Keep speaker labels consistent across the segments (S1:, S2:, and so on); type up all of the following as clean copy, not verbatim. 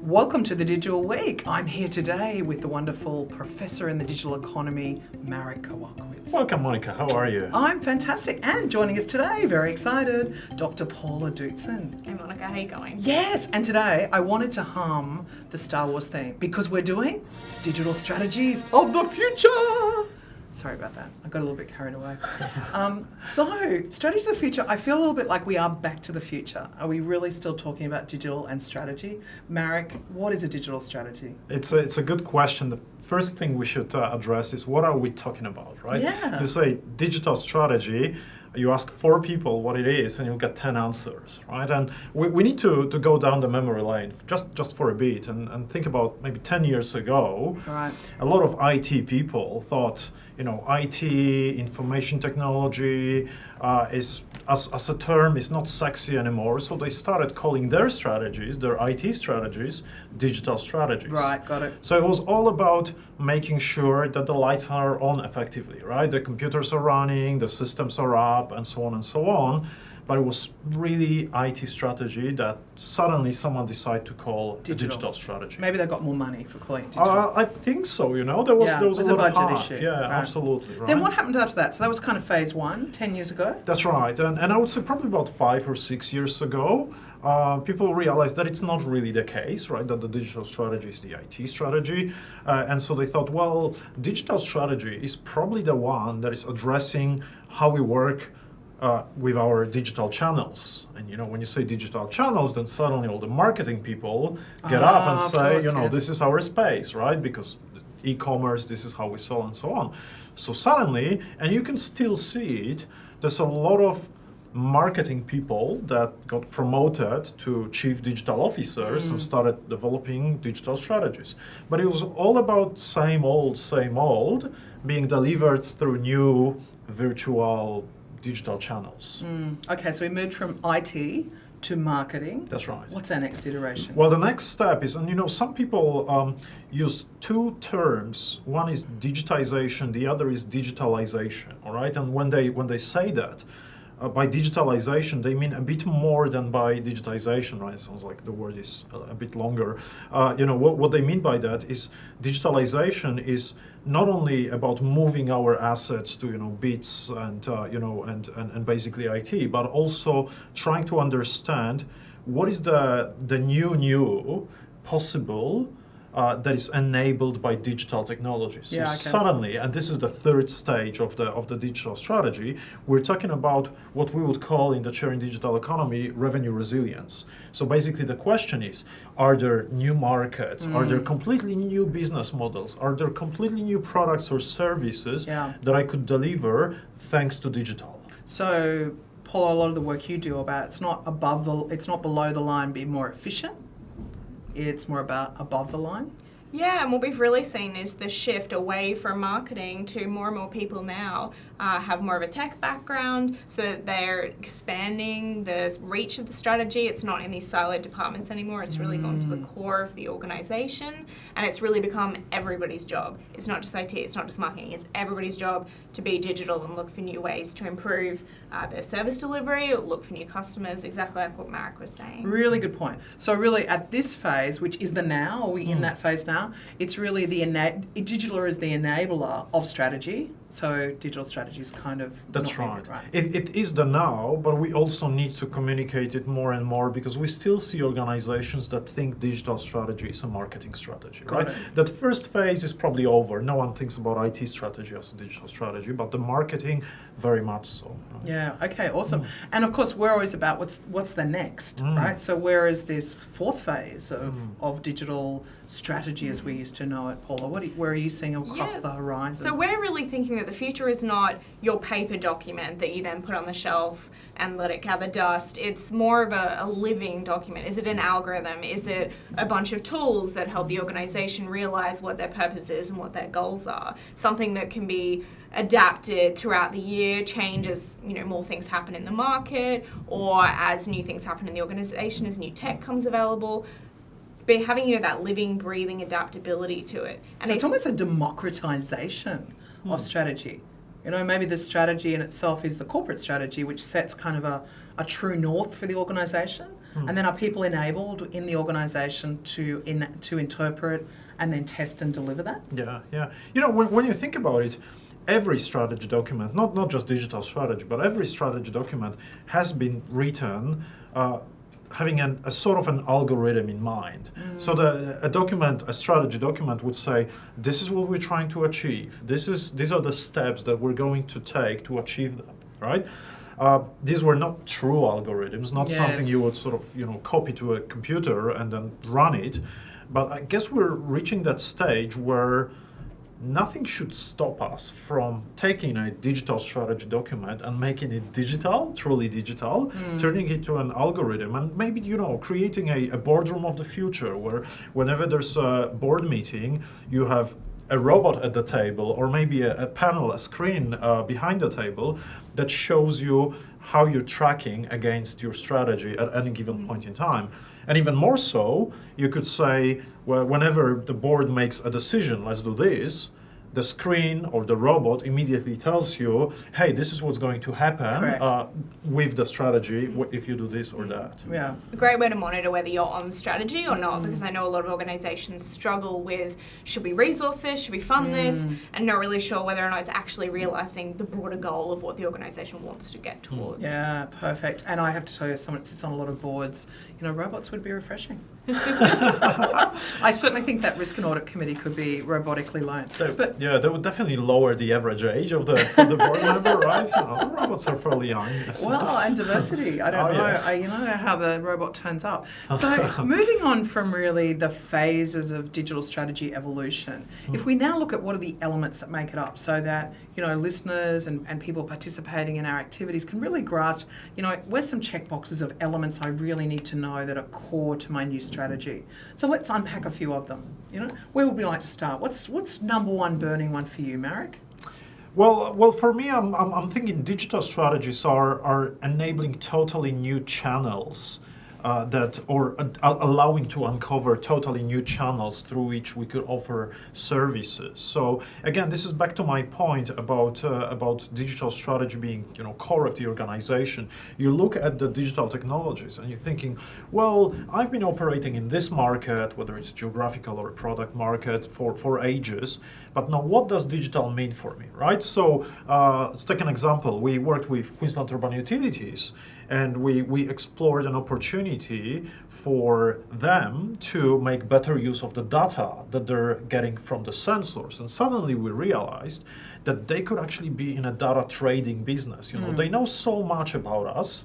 S1: Welcome to the Digital Week. I'm here today with the wonderful professor in the digital economy, Marek Kowalkiewicz.
S2: Welcome, Monica. How are you?
S1: I'm fantastic. And joining us today, very excited, Dr. Paula Dootson.
S3: Hey Monica, how you going?
S1: Yes, and today I wanted to hum the Star Wars theme because we're doing digital strategies of the future. Sorry about that. I got a little bit carried away. So, strategies of the future, I feel a little bit like we are back to the future. Are we really still talking about digital and strategy? Marek, what is a digital strategy?
S2: It's a good question. The first thing we should address is what are we talking about, right?
S1: Yeah.
S2: You say digital strategy, you ask 4 people what it is and you'll get 10 answers, right? And we need to go down the memory lane just for a bit and think about maybe 10 years ago.
S1: Right.
S2: A lot of IT people thought, IT, information technology is as a term is not sexy anymore. So they started calling their strategies, their IT strategies, digital strategies.
S1: Right, got it.
S2: So it was all about making sure that the lights are on effectively, right? The computers are running, the systems are up, and so on and so on. But it was really IT strategy that suddenly someone decided to call a digital strategy.
S1: Maybe they got more money for calling it digital.
S2: I think so, There was
S1: it was
S2: a
S1: a
S2: lot of
S1: budget
S2: hype.
S1: issue.
S2: Yeah,
S1: Right.
S2: absolutely. Right.
S1: Then what happened after that? So that was kind of phase 1, 10 years ago?
S2: That's right. And I would say probably about 5 or 6 years ago, people realized that it's not really the case, right? That the digital strategy is the IT strategy. And so they thought, well, digital strategy is probably the one that is addressing how we work with our digital channels. And when you say digital channels, then suddenly all the marketing people get up and say,
S1: yes.
S2: This is our space, right? Because e-commerce, this is how we sell and so on. So suddenly, and you can still see it, there's a lot of marketing people that got promoted to chief digital officers and started developing digital strategies. But it was all about same old, being delivered through new virtual digital channels.
S1: Okay, so we moved from IT to marketing.
S2: That's right.
S1: What's our next iteration?
S2: Well, the next step is, and some people use 2 terms. One is digitization, the other is digitalization, all right? And when they say that, by digitalization, they mean a bit more than by digitization, right? It sounds like the word is a bit longer. What they mean by that is digitalization is not only about moving our assets to, bits and basically IT, but also trying to understand what is the new possible that is enabled by digital technologies. So suddenly, and this is the 3rd stage of the digital strategy, we're talking about what we would call in the Chair in Digital Economy revenue resilience. So basically the question is, are there new markets? Are there completely new business models? Are there completely new products or services that I could deliver thanks to digital?
S1: So, Paul, a lot of the work you do about it's not below the line, be more efficient. It's more about above the line.
S3: Yeah, and what we've really seen is the shift away from marketing to more and more people now have more of a tech background, so that they're expanding the reach of the strategy. It's not in these siloed departments anymore. It's really gone to the core of the organization, and it's really become everybody's job. It's not just IT, it's not just marketing, it's everybody's job to be digital and look for new ways to improve their service delivery, or look for new customers, exactly like what Marek was saying.
S1: Really good point. So really at this phase, which is the now, are we in that phase now? It's really digital is the enabler of strategy. So digital strategy is kind of
S2: That's
S1: not
S2: right.
S1: needed, right?
S2: It is the now, but we also need to communicate it more and more because we still see organizations that think digital strategy is a marketing strategy, right? That first phase is probably over. No one thinks about IT strategy as a digital strategy, but the marketing, very much so. Right?
S1: Yeah, okay, awesome. And of course, we're always about what's the next, right? So where is this 4th phase of digital strategy as we used to know it, Paula? Where are you seeing across the horizon?
S3: So we're really thinking that the future is not your paper document that you then put on the shelf and let it gather dust. It's more of a living document. Is it an algorithm? Is it a bunch of tools that help the organization realize what their purpose is and what their goals are? Something that can be adapted throughout the year, change as more things happen in the market, or as new things happen in the organization, as new tech comes available. But having that living, breathing adaptability to it. And
S1: so it's almost a democratization of strategy. Maybe the strategy in itself is the corporate strategy, which sets kind of a true north for the organization. And then are people enabled in the organisation to interpret and then test and deliver that?
S2: Yeah. You know, when you think about it, every strategy document, not just digital strategy, but every strategy document has been written having a sort of an algorithm in mind. So a strategy document would say, this is what we're trying to achieve. These are the steps that we're going to take to achieve them, right? These were not true algorithms, not something you would sort of, copy to a computer and then run it. But I guess we're reaching that stage where nothing should stop us from taking a digital strategy document and making it digital, truly digital, turning it to an algorithm, and maybe, creating a boardroom of the future where whenever there's a board meeting, you have a robot at the table, or maybe a panel, a screen behind the table that shows you how you're tracking against your strategy at any given point in time. And even more so, you could say, well, whenever the board makes a decision, let's do this, the screen or the robot immediately tells you, hey, this is what's going to happen with the strategy if you do this or that.
S1: Yeah.
S3: A great way to monitor whether you're on strategy or not, because I know a lot of organisations struggle with, should we resource this, should we fund this, and not really sure whether or not it's actually realising the broader goal of what the organisation wants to get towards.
S1: Yeah, perfect. And I have to tell you, someone that sits on a lot of boards, robots would be refreshing. I certainly think that risk and audit committee could be robotically learned.
S2: They would definitely lower the average age of the board member, right? Robots are fairly young. So.
S1: Well, and diversity. I don't know.
S2: Yeah.
S1: You know how the robot turns up. So moving on from really the phases of digital strategy evolution, if we now look at what are the elements that make it up, so that listeners and people participating in our activities can really grasp, where's some checkboxes of elements I really need to know that are core to my new strategy. So let's unpack a few of them. Where would we like to start? What's number one burning one for you, Marek?
S2: Well, for me, I'm thinking digital strategies are enabling totally new channels allowing to uncover totally new channels through which we could offer services. So again, this is back to my point about digital strategy being core of the organization. You look at the digital technologies and you're thinking, well, I've been operating in this market, whether it's geographical or product market, for ages. But now, what does digital mean for me, right? So let's take an example. We worked with Queensland Urban Utilities, and we explored an opportunity for them to make better use of the data that they're getting from the sensors. And suddenly we realized that they could actually be in a data trading business. They know so much about us,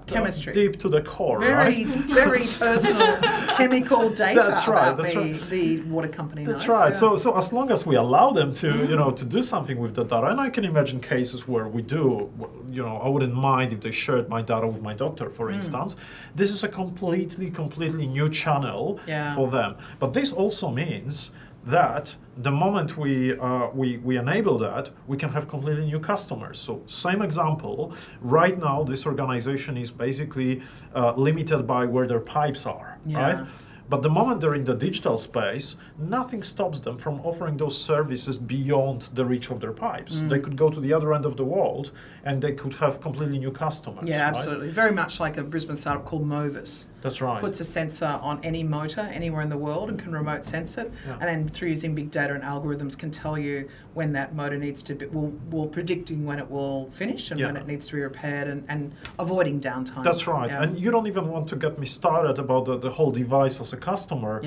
S1: chemistry.
S2: Deep to the core,
S1: very,
S2: right?
S1: Very personal chemical data
S2: That's right,
S1: about the water company.
S2: That's
S1: knows.
S2: right.
S1: Yeah.
S2: So as long as we allow them to, to do something with the data, and I can imagine cases where we do, I wouldn't mind if they shared my data with my doctor, for instance. This is a completely new channel for them. But this also means that the moment we enable that, we can have completely new customers. So same example, right now this organization is basically limited by where their pipes are, right? But the moment they're in the digital space, nothing stops them from offering those services beyond the reach of their pipes. They could go to the other end of the world and they could have completely new customers.
S1: Yeah,
S2: right?
S1: absolutely. Very much like a Brisbane startup called Movis.
S2: That's right.
S1: Puts a sensor on any motor anywhere in the world and can remote sense it.
S2: Yeah.
S1: And then through using big data and algorithms can tell you when that motor needs to be, will predicting when it will finish and when it needs to be repaired and avoiding downtime.
S2: That's right. Yeah. And you don't even want to get me started about the whole device as a customer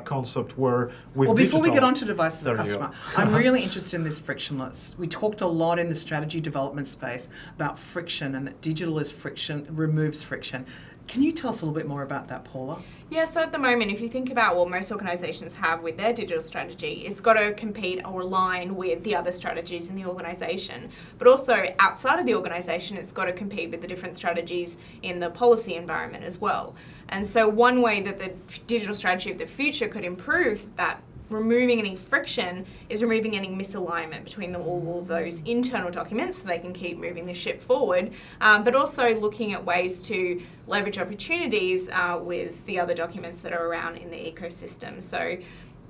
S2: concept where with
S1: before we
S2: digital,
S1: get onto devices as a customer, I'm really interested in this frictionless. We talked a lot in the strategy development space about friction and that digital is friction, removes friction. Can you tell us a little bit more about that, Paula?
S3: Yeah, so at the moment, if you think about what most organisations have with their digital strategy, it's got to compete or align with the other strategies in the organisation. But also outside of the organisation, it's got to compete with the different strategies in the policy environment as well. And so one way that the digital strategy of the future could improve that, removing any friction, is removing any misalignment between all of those internal documents so they can keep moving the ship forward, but also looking at ways to leverage opportunities with the other documents that are around in the ecosystem. So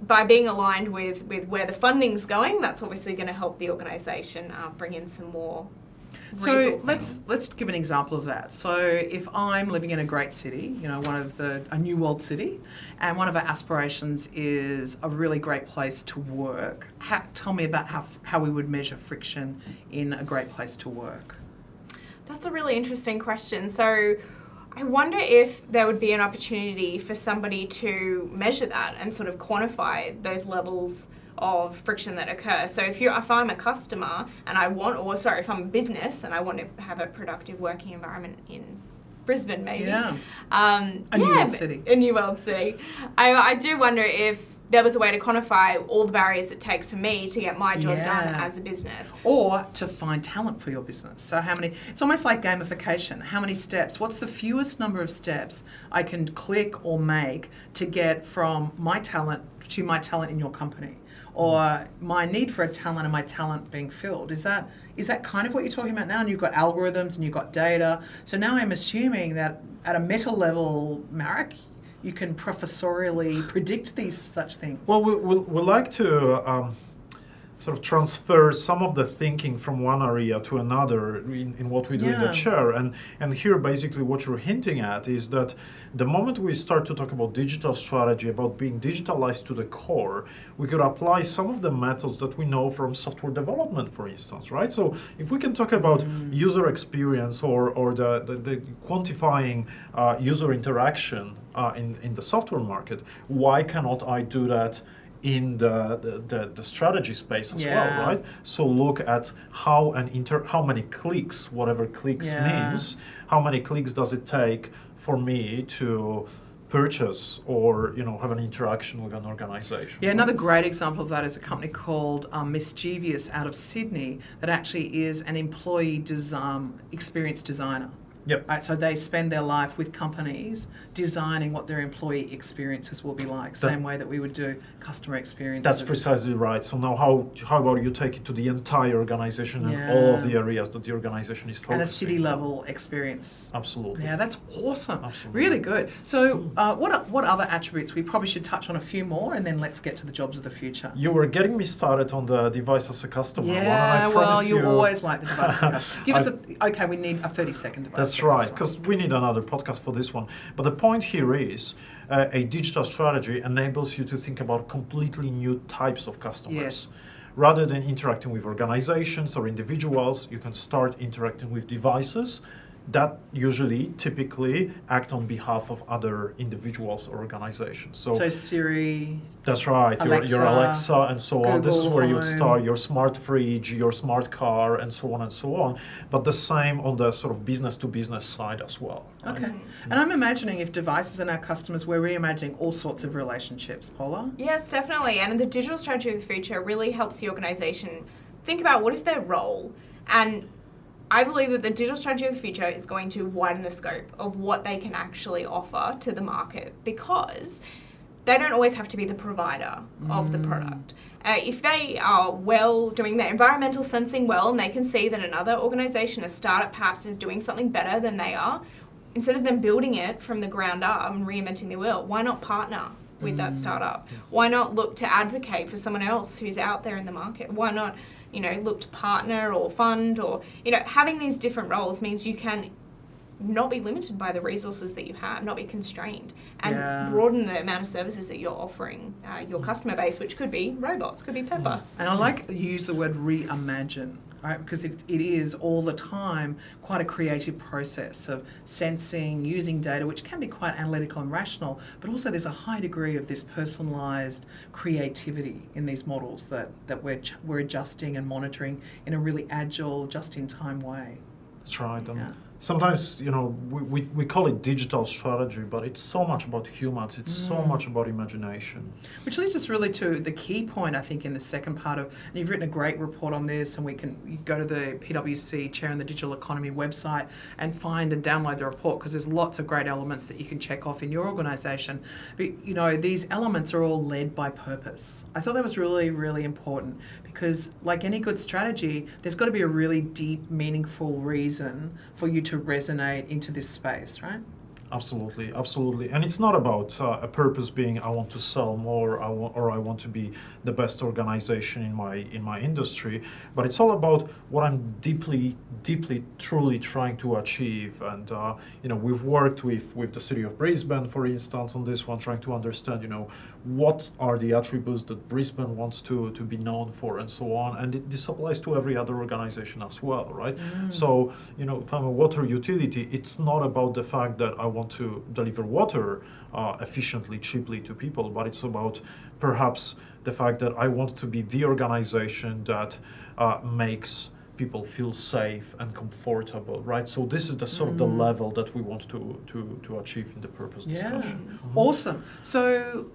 S3: by being aligned with where the funding's going, that's obviously going to help the organisation bring in some more
S1: So
S3: resourcing.
S1: let's give an example of that. So if I'm living in a great city, a new world city, and one of our aspirations is a really great place to work, tell me about how we would measure friction in a great place to work.
S3: That's a really interesting question. So I wonder if there would be an opportunity for somebody to measure that and sort of quantify those levels of friction that occur. So if I'm a customer and if I'm a business and I want to have a productive working environment in Brisbane, maybe.
S1: Yeah. A new world city.
S3: A new world city. I do wonder if there was a way to quantify all the barriers it takes for me to get my job done as a business.
S1: Or to find talent for your business. So it's almost like gamification. How many steps? What's the fewest number of steps I can click or make to get from my talent to my talent in your company? Or my need for a talent and my talent being filled? Is that kind of what you're talking about now? And you've got algorithms and you've got data. So now I'm assuming that at a meta level, Marek, you can professorially predict such things.
S2: Well, we like to sort of transfer some of the thinking from one area to another in what we do in the chair. And here basically what you're hinting at is that the moment we start to talk about digital strategy, about being digitalized to the core, we could apply some of the methods that we know from software development, for instance, right? So if we can talk about user experience or the quantifying user interaction in the software market, why cannot I do that in the strategy space as well, right? So look at how many clicks, whatever clicks means, how many clicks does it take for me to purchase or have an interaction with an organization.
S1: Yeah, another great example of that is a company called Mischievous out of Sydney that actually is an employee experience designer.
S2: Yep.
S1: Right, so they spend their life with companies designing what their employee experiences will be like, same way that we would do customer experiences.
S2: That's precisely right. So now how about you take it to the entire organization and all of the areas that the organization is focusing on.
S1: And a city level experience.
S2: Absolutely.
S1: Yeah, that's awesome.
S2: Absolutely.
S1: Really good. So what other attributes? We probably should touch on a few more and then let's get to the jobs of the future.
S2: You were getting me started on the device as a customer.
S1: Yeah, well, you always like the device as a customer. Give us we need a 30-second device.
S2: That's right, because we need another podcast for this one. But the point here is a digital strategy enables you to think about completely new types of customers.
S1: Yes.
S2: Rather than interacting with organizations or individuals, you can start interacting with devices that typically act on behalf of other individuals or organizations.
S1: So Siri.
S2: That's right,
S1: Alexa,
S2: your Alexa and so on. This is where
S1: Google
S2: you'd start your smart fridge, your smart car, and so on and so on. But the same on the sort of business to business side as well. Right?
S1: Okay. And I'm imagining if devices are our customers, we're reimagining all sorts of relationships. Paula?
S3: Yes, definitely. And the digital strategy of the future really helps the organization think about what is their role. And I believe that the digital strategy of the future is going to widen the scope of what they can actually offer to the market, because they don't always have to be the provider of the product. If they are doing their environmental sensing well, and they can see that another organization, a startup perhaps, is doing something better than they are, instead of them building it from the ground up and reinventing the wheel, why not partner with that startup? Why not look to advocate for someone else who's out there in the market? Why not look to partner or fund, or, having these different roles means you can not be limited by the resources that you have, not be constrained, and broaden the amount of services that you're offering your customer base, which could be robots, could be Pepper.
S1: And I like you use the word reimagine, right? Because it is all the time quite a creative process of sensing, using data, which can be quite analytical and rational, but also there's a high degree of this personalised creativity in these models that we're adjusting and monitoring in a really agile, just-in-time way.
S2: That's right. Sometimes, we call it digital strategy, but it's so much about humans. It's so much about imagination.
S1: Which leads us really to the key point, I think, in the second part of, and you've written a great report on this, and you go to the PwC Chair and the Digital Economy website and find and download the report, because there's lots of great elements that you can check off in your organisation. But, these elements are all led by purpose. I thought that was really, really important, because like any good strategy, there's got to be a really deep, meaningful reason for you to resonate into this space, right?
S2: Absolutely, absolutely. And it's not about a purpose being I want to sell more or I want to be the best organization in my industry, but it's all about what I'm deeply, truly trying to achieve. And we've worked with the city of Brisbane, for instance, on this one, trying to understand, what are the attributes that Brisbane wants to be known for, and so on. And this applies to every other organization as well, right? So, if I'm a water utility, it's not about the fact that I want to deliver water efficiently, cheaply to people, but it's about perhaps the fact that I want to be the organization that makes people feel safe and comfortable, right? So this is the sort of the level that we want to achieve in the purpose discussion.
S1: Awesome. So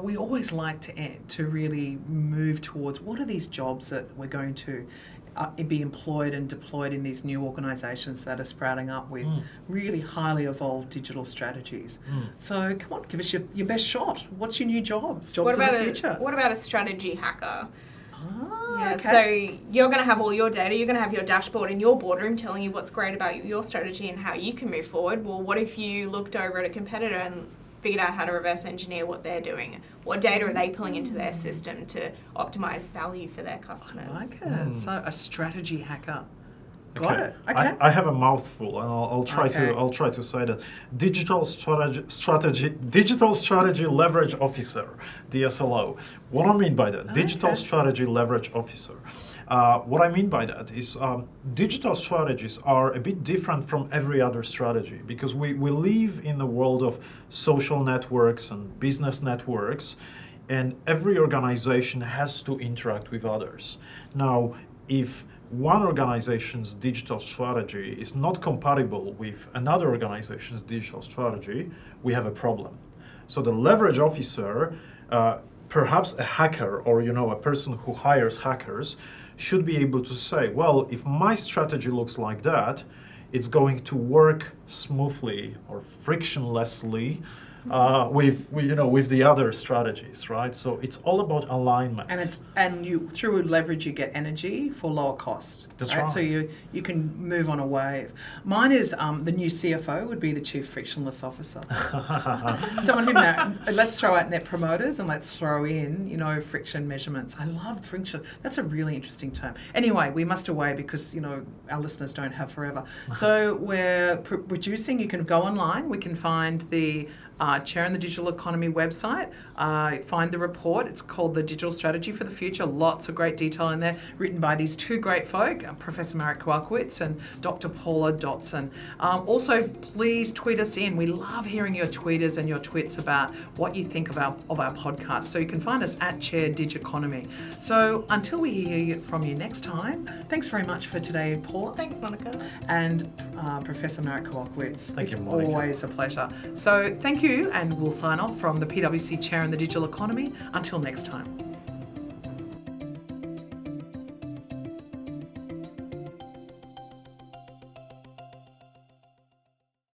S1: we always like to really move towards what are these jobs that we're going to be employed and deployed in these new organisations that are sprouting up with really highly evolved digital strategies. So come on, give us your best shot. What's your new jobs of the future?
S3: What about a strategy hacker?
S1: Okay.
S3: So you're going to have all your data, you're going to have your dashboard in your boardroom telling you what's great about your strategy and how you can move forward. Well, what if you looked over at a competitor and figured out how to reverse engineer what they're doing? What data are they pulling into their system to optimize value for their customers?
S1: I like it. So a strategy hacker. Got it. Okay.
S2: I have a mouthful, and I'll try to say that digital strategy leverage officer, DSLO. What I mean by that, digital strategy leverage officer. What I mean by that is digital strategies are a bit different from every other strategy because we live in a world of social networks and business networks, and every organization has to interact with others. Now, if one organization's digital strategy is not compatible with another organization's digital strategy, we have a problem. So the leverage officer, perhaps a hacker or a person who hires hackers, should be able to say, well, if my strategy looks like that, it's going to work smoothly or frictionlessly with the other strategies, right? So it's all about alignment.
S1: And you through leverage you get energy for lower cost.
S2: That's right.
S1: So you can move on a wave. Mine is the new CFO would be the Chief Frictionless Officer. Someone who let's throw out net promoters and let's throw in friction measurements. I love friction. That's a really interesting term. Anyway, we must away because our listeners don't have forever. So we're producing. You can go online. We can find the Chair in the Digital Economy website. Find the report. It's called The Digital Strategy for the Future. Lots of great detail in there, written by these two great folk, Professor Marek Kowalkiewicz and Dr. Paula Dootson. Also, please tweet us in. We love hearing your tweeters and your tweets about what you think of our podcast. So you can find us at Chair Dig Economy. So until we hear from you next time, thanks very much for today, Paula.
S3: Thanks, Monica.
S1: And Professor Marek Kowalkiewicz.
S2: Thank you,
S1: It's
S2: Monica.
S1: always a pleasure. So thank you, and we'll sign off from the PwC Chair in the Digital Economy. Until next time.